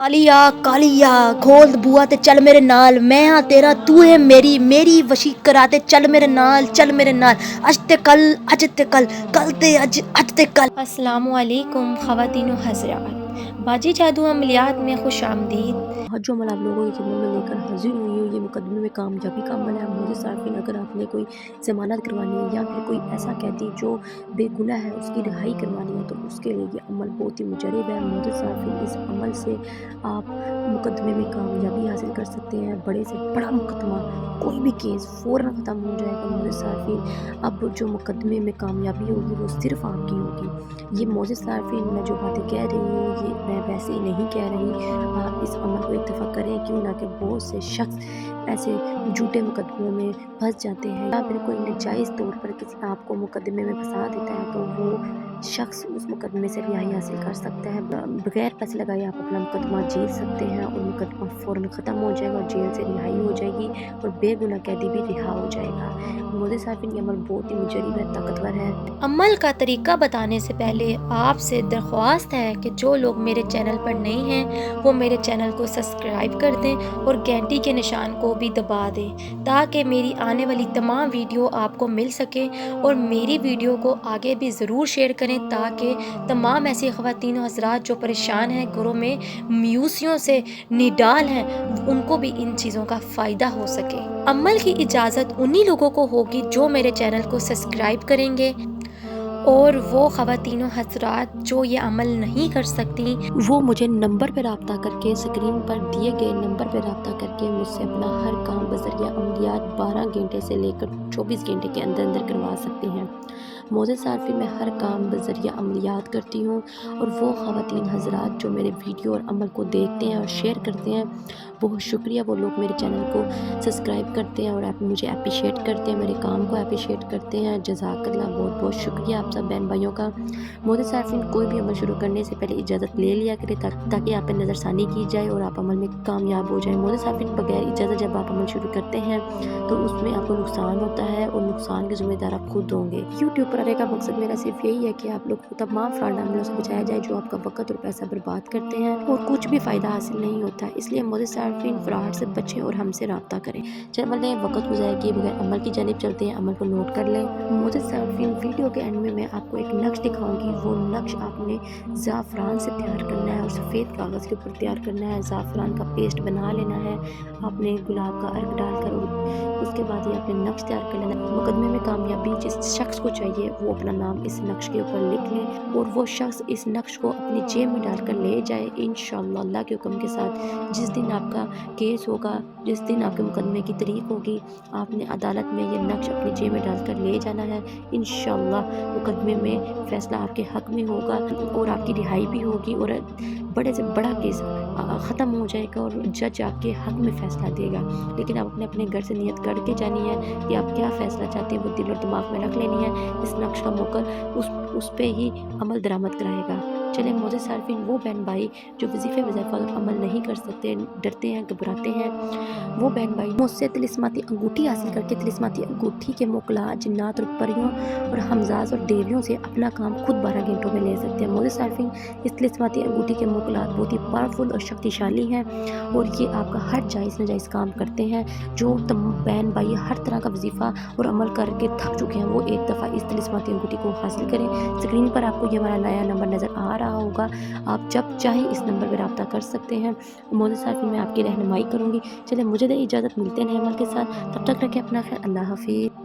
ਕਾਲੀਆ ਕਾਲੀਆ ਖੋਲ ਬੂਆ ਤੇ ਚੱਲ ਮੇਰੇ ਨਾਲ, ਮੈਂ ਹਾਂ ਤੇਰਾ ਤੂੰ ਹੈ ਮੇਰੀ, ਮੇਰੀ ਵਸ਼ੀ ਕਰਾ ਤੇ ਚੱਲ ਮੇਰੇ ਨਾਲ, ਚੱਲ ਮੇਰੇ ਨਾਲ, ਅੱਜ ਤੇ ਕੱਲ, ਅੱਜ ਤੇ ਕੱਲ, ਕੱਲ ਤੇ ਅੱਜ, ਅੱਜ ਤੇ ਕੱਲ। अस्सलामु अलैकुम ख़वातीन हज़रात, बाजी जादू अमलियात में खुश आमदीद। जो अमल आप लोगों की खिदमत में लेकर हाजिर हुई हूँ, ये मुकदमे में कामयाबी का अमल है। मुझे सार्फिन, अगर आपने कोई ज़मानत करवानी है या फिर कोई ऐसा कैदी जो बेगुनाह है उसकी रिहाई करवानी है, तो उसके लिए ये अमल बहुत ही मुजरब है। मुझे सार्फिन, इस अमल से आप मुकदमे में कामयाबी हासिल कर सकते हैं। बड़े से बड़ा मुकदमा, कोई भी केस फ़ौरन ख़त्म हो जाएगा। मुझे सार्फिन, अब जो मुकदमे में कामयाबी होगी वो सिर्फ़ आपकी होगी। ये मुझे सार्फिन, मैं जो बातें कह रही हूँ ये मैं वैसे ही नहीं कह रही। आप इस अमल को इत्तफाक करें, क्यों ना कि बहुत से शख्स ऐसे झूठे मुकदमों में फंस जाते हैं या फिर कोई नाजायज़ तौर पर किसी आपको मुकदमे में फंसा देता है, तो वो शख्स उस मुकदमे से रिहाई हासिल कर सकता है। बगैर पैसे लगाए आप अपना मुकदमा जीत सकते हैं और मुकदमा फ़ौरन ख़त्म हो जाएगा और जेल से रिहाई हो जाएगी और बेगुनाह कैदी भी रिहा हो जाएगा। मुझे सार्फिन, ये अमल बहुत ही मुजरब है, ताकतवर है। अमल का तरीका बताने से पहले आपसे दरख्वास्त है कि जो लोग मेरे चैनल पर नए हैं वो मेरे चैनल को सब्सक्राइब कर दें और घंटी के निशान को भी दबा दें, ताकि मेरी आने वाली तमाम वीडियो आपको मिल सके। और मेरी वीडियो को आगे भी ज़रूर शेयर करें, ताकि तमाम ऐसी ख़वातीन हज़रात जो परेशान हैं, घरों में म्यूसियों से निडाल हैं, उनको भी इन चीज़ों का फ़ायदा हो सके। अमल की इजाज़त उन्हीं लोगों को होगी जो मेरे चैनल को सब्सक्राइब करेंगे, और वो ख़वातीन हज़रात जो ये अमल नहीं कर सकती वो मुझे नंबर पर रब्ता करके, स्क्रीन पर दिए गए नंबर पर रब्ता करके मुझसे अपना हर काम बज़रिया अमलियात 12 घंटे से लेकर 24 घंटे के अंदर अंदर करवा सकती हैं। मौजूद सार्फिन, मैं हर काम बज़रिया अमलियात करती हूँ और वो ख़वातीन हज़रात जो मेरे वीडियो और अमल को देखते हैं और शेयर करते हैं, बहुत शुक्रिया। वो लोग मेरे चैनल को सब्सक्राइब करते हैं और मुझे अप्रिशिएट करते हैं, मेरे काम को अप्रिशिएट करते हैं। जज़ाकल्लाह, बहुत बहुत शुक्रिया आप सब बहन भाइयों का। मौजूद सार्फिन, कोई भी अमल शुरू करने से पहले इजाज़त ले लिया करें, ताकि आप पर नज़रसानी की जाए और आप अमल में कामयाब हो जाएं। मौजूद सार्फिन, बगैर इजाज़त जब आप अमल शुरू करते हैं तो उसमें आपको नुकसान होता है और नुकसान के ज़िम्मेदार आप खुद होंगे। यूट्यूब पर आने का मकसद मेरा सिर्फ यही है कि आप लोग को तमाम फ्रॉड अमलों से बचाया जाए जो आपका वक्त और पैसा बर्बाद करते हैं और कुछ भी फ़ायदा हासिल नहीं होता है। इसलिए मौजूद सार्फिन, फ्रॉड से बचें और हमसे रब्ता करें। चलिए, वक्त गुजारे किए बगैर अमल की जानिब चलते हैं। अमल को नोट कर लें। मौजूद सार्फिन, वीडियो के एंड में मैं आपको एक नक्श दिखाऊंगी। वो नक्श आपने ज़ाफ़रान से तैयार करना है और सफ़ेद कागज़ के ऊपर तैयार करना है। ज़ाफ़रान का पेस्ट बना लेना है आपने, गुलाब का अर्क डालकर, और उसके बाद ये आपने नक्श तैयार कर लेना है। मुकदमे में कामयाबी जिस शख्स को चाहिए वो अपना नाम इस नक्श के ऊपर लिख लें और वो शख्स इस नक्श को अपनी जेब में डालकर ले जाए। इंशाअल्लाह, अल्लाह के हुक्म के साथ, जिस दिन आपका केस होगा, जिस दिन आपके मुकदमे की तारीख होगी, आपने अदालत में ये नक्श अपनी जेब में डालकर ले जाना है। इंशाअल्लाह मुकदमे में फ़ैसला आपके हक़ में होगा और आपकी रिहाई भी होगी और बड़े से बड़ा केस ख़त्म हो जाएगा और जज आपके हक़ में फ़ैसला देगा। लेकिन आप अपने अपने घर से नियत करके जानी है कि आप क्या फ़ैसला चाहते हैं, वो दिल और दिमाग में रख लेनी है। इस नक्श का मौक़िफ़ उस पे ही अमल दरामद कराएगा। चलें मौजूद सार्फिन, वो बहन भाई जो वजीफ़े वज़ीफ़ा अमल नहीं कर सकते, डरते हैं, घबराते हैं, वो बहन भाई मुझसे तिलिस्माती अंगूठी हासिल करके तिलिस्माती अंगूठी के मोकला जिन्नात और परियों और हमजाज और देवियों से अपना काम खुद 12 घंटों में ले सकते हैं। मौजूद सार्फिन, इस तिलिस्माती अंगूठी के मोकला बहुत ही पावरफुल और शक्तिशाली हैं और ये आपका हर जायज़ नाजायज़ काम करते हैं। जो बहन भाई हर तरह का वजीफ़ा और अमल करके थक चुके हैं, वो एक दफ़ा इस तिलिस्माती अंगूठी को हासिल करें। स्क्रीन पर आपको ये हमारा नया नंबर नज़र आ रहा होगा, आप जब चाहें इस नंबर पर रब्ता कर सकते हैं। मौजूद सार्फिन, मैं आपकी रहनुमाई करूँगी। चलिए, मुझे दे इजाज़त, मिलते हैं नए अमल के साथ। तब तक रखें अपना ख्याल। अल्लाह हाफ़िज़।